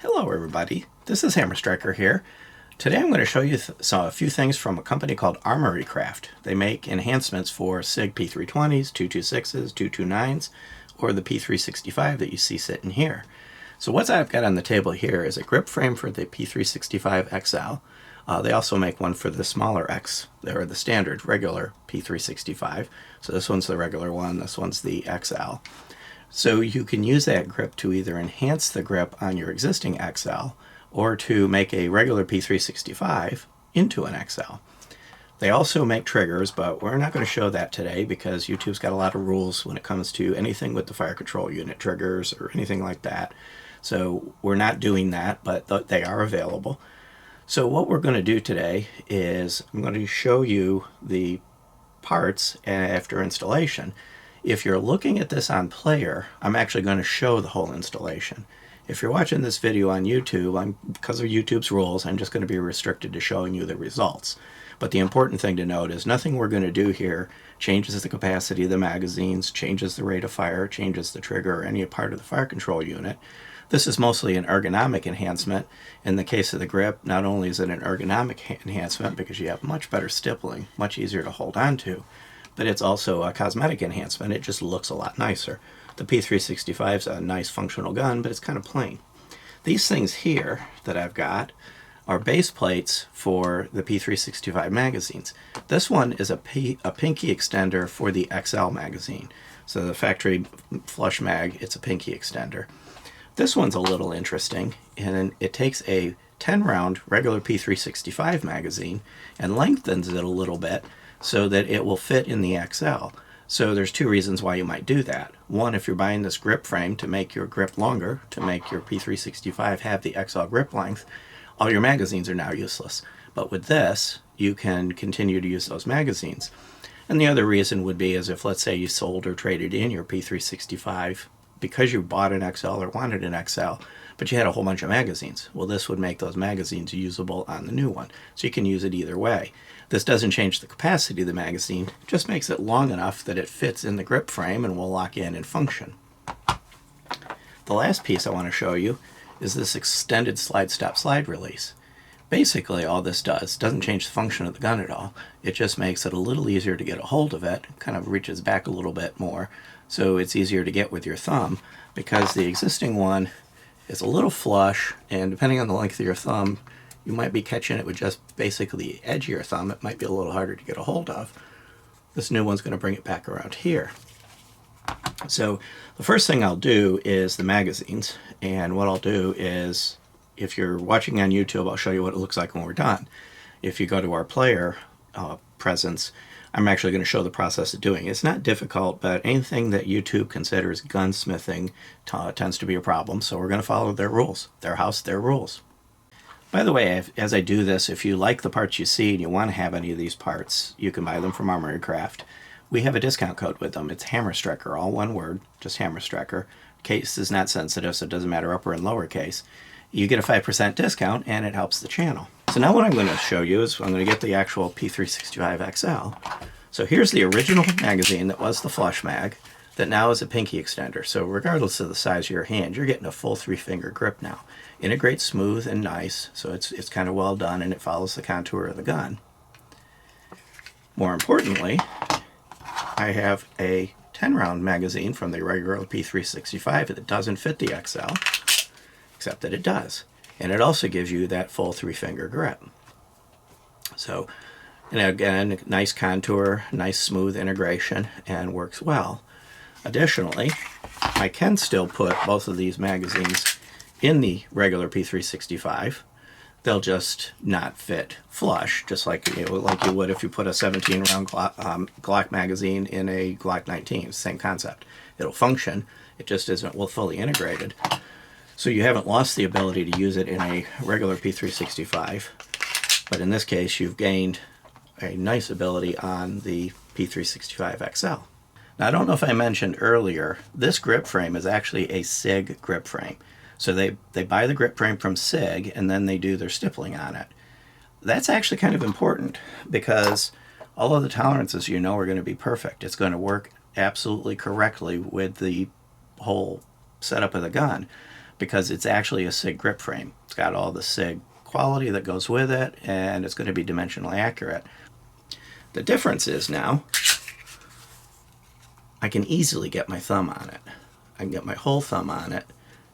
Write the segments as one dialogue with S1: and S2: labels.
S1: Hello everybody, this is Hammer Striker here. Today I'm going to show you a few things from a company called Armory Craft. They make enhancements for Sig P320s, 226s, 229s, or the P365 that you see sitting here. So what I've got on the table here is a grip frame for the P365 XL. They also make one for the smaller X, or the standard regular P365. So this one's the regular one, this one's the XL. So you can use that grip to either enhance the grip on your existing XL or to make a regular P365 into an XL. They also make triggers, but we're not going to show that today because YouTube's got a lot of rules when it comes to anything with the fire control unit triggers or anything like that. So we're not doing that, but they are available. So what we're going to do today is I'm going to show you the parts after installation. If you're looking at this on player, I'm actually going to show the whole installation. If you're watching this video on YouTube, because of YouTube's rules, I'm just going to be restricted to showing you the results. But the important thing to note is nothing we're going to do here changes the capacity of the magazines, changes the rate of fire, changes the trigger, or any part of the fire control unit. This is mostly an ergonomic enhancement. In the case of the grip, not only is it an ergonomic enhancement because you have much better stippling, much easier to hold on to, but it's also a cosmetic enhancement. It just looks a lot nicer. The P365 is a nice functional gun, but it's kind of plain. These things here that I've got are base plates for the P365 magazines. This one is a pinky extender for the XL magazine. So the factory flush mag, it's a pinky extender. This one's a little interesting, and it takes a 10-round regular P365 magazine and lengthens it a little bit so that it will fit in the XL. So there's two reasons why you might do that. One, if you're buying this grip frame to make your grip longer, to make your P365 have the XL grip length, all your magazines are now useless. But with this, you can continue to use those magazines. And the other reason would be is if, let's say, you sold or traded in your P365 because you bought an XL or wanted an XL, but you had a whole bunch of magazines. Well, this would make those magazines usable on the new one. So you can use it either way. This doesn't change the capacity of the magazine, it just makes it long enough that it fits in the grip frame and will lock in and function. The last piece I want to show you is this extended slide stop slide release. Basically all this doesn't change the function of the gun at all. It just makes it a little easier to get a hold of it, kind of reaches back a little bit more, so it's easier to get with your thumb, because the existing one is a little flush, and depending on the length of your thumb, you might be catching it with just basically the edge of your thumb. It might be a little harder to get a hold of. This new one's going to bring it back around here. So the first thing I'll do is the magazines, and what I'll do is, if you're watching on YouTube, I'll show you what it looks like when we're done. If you go to our player presence, I'm actually going to show the process of doing it. It's not difficult, but anything that YouTube considers gunsmithing tends to be a problem, so we're going to follow their rules. Their house, their rules. By the way, as I do this, if you like the parts you see and you want to have any of these parts, you can buy them from Armory Craft. We have a discount code with them. It's Hammer Striker, all one word, just Hammer Striker. Case is not sensitive, so it doesn't matter upper and lower case. You get a 5% discount, and it helps the channel. So now what I'm going to show you is I'm going to get the actual P365 XL. So here's the original magazine that was the flush mag, that now is a pinky extender. So regardless of the size of your hand, you're getting a full 3-finger grip now. Integrates smooth and nice, so it's kind of well done, and it follows the contour of the gun. More importantly, I have a 10-round magazine from the regular P365 that doesn't fit the XL, except that it does. And it also gives you that full 3-finger grip. So, and again, nice contour, nice smooth integration, and works well. Additionally, I can still put both of these magazines in the regular P365. They'll just not fit flush, just like you would if you put a 17-round Glock magazine in a Glock 19. Same concept. It'll function, it just isn't fully integrated. So you haven't lost the ability to use it in a regular P365, but in this case you've gained a nice ability on the P365 XL. Now I don't know if I mentioned earlier, this grip frame is actually a Sig grip frame. So they buy the grip frame from Sig and then they do their stippling on it. That's actually kind of important because all of the tolerances are going to be perfect. It's going to work absolutely correctly with the whole setup of the gun. because it's actually a Sig grip frame. It's got all the Sig quality that goes with it, and it's going to be dimensionally accurate. The difference is now I can easily get my thumb on it. I can get my whole thumb on it,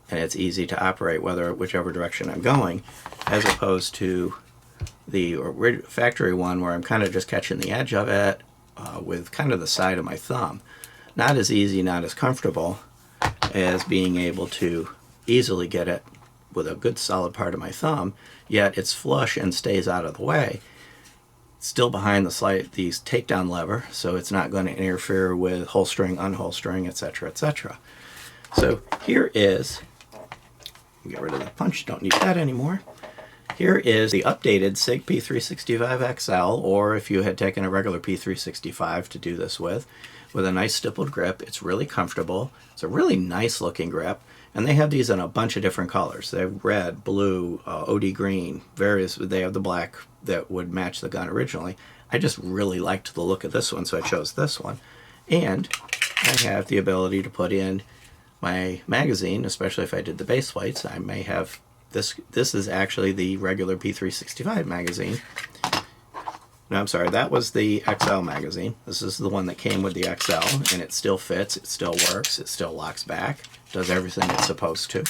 S1: and it's easy to operate whichever direction I'm going, as opposed to the factory one where I'm kind of just catching the edge of it with kind of the side of my thumb. Not as easy, not as comfortable as being able to easily get it with a good solid part of my thumb, yet it's flush and stays out of the way. It's still behind the takedown lever, so it's not going to interfere with holstering, unholstering, etc., etc. So here is, get rid of the punch, don't need that anymore. Here is the updated Sig P365 XL, or if you had taken a regular P365 to do this with a nice stippled grip. It's really comfortable. It's a really nice looking grip, and they have these in a bunch of different colors. They have red, blue, OD green, various. They have the black that would match the gun originally. I just really liked the look of this one, so I chose this one. And I have the ability to put in my magazine, especially if I did the base plates. I may have this. This is actually the regular P365 magazine. No, I'm sorry, that was the XL magazine. This is the one that came with the XL, and it still fits, it still works, it still locks back, does everything it's supposed to.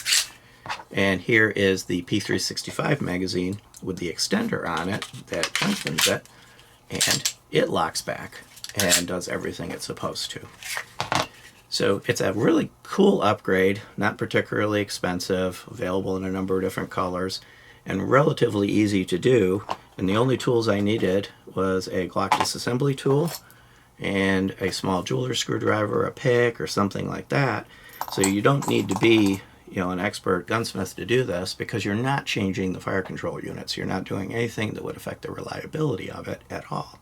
S1: And here is the P365 magazine with the extender on it that lengthens it, and it locks back and does everything it's supposed to. So it's a really cool upgrade, not particularly expensive, available in a number of different colors, and relatively easy to do. And the only tools I needed was a Glock disassembly tool and a small jeweler's screwdriver, a pick, or something like that. So you don't need to be, an expert gunsmith to do this, because you're not changing the fire control units. You're not doing anything that would affect the reliability of it at all.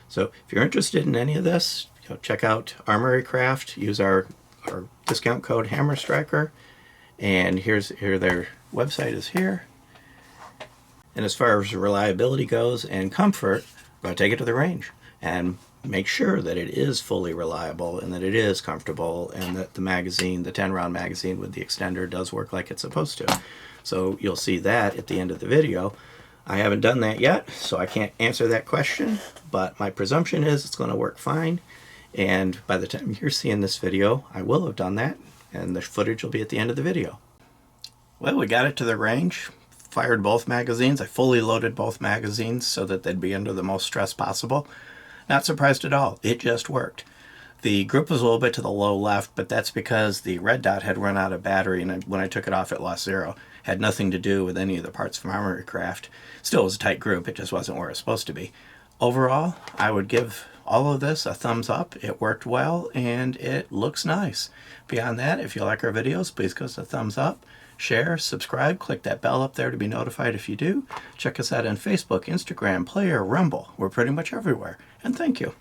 S1: So if you're interested in any of this, check out Armory Craft. Use our discount code HammerStriker, and here their website is here. And as far as reliability goes and comfort, take it to the range and make sure that it is fully reliable and that it is comfortable, and that the magazine, the 10-round magazine with the extender, does work like it's supposed to. So you'll see that at the end of the video. I haven't done that yet, so I can't answer that question, but my presumption is it's going to work fine. And by the time you're seeing this video, I will have done that, and the footage will be at the end of the video. Well, we got it to the range. Fired both magazines. I fully loaded both magazines so that they'd be under the most stress possible. Not surprised at all. It just worked. The group was a little bit to the low left, but that's because the red dot had run out of battery, and when I took it off it lost 0. Had nothing to do with any of the parts from Armory Craft. Still was a tight group. It just wasn't where it's supposed to be. Overall, I would give all of this a thumbs up. It worked well, and it looks nice. Beyond that, if you like our videos, please give us a thumbs up. Share, subscribe, click that bell up there to be notified if you do. Check us out on Facebook, Instagram, Player, Rumble. We're pretty much everywhere. And thank you.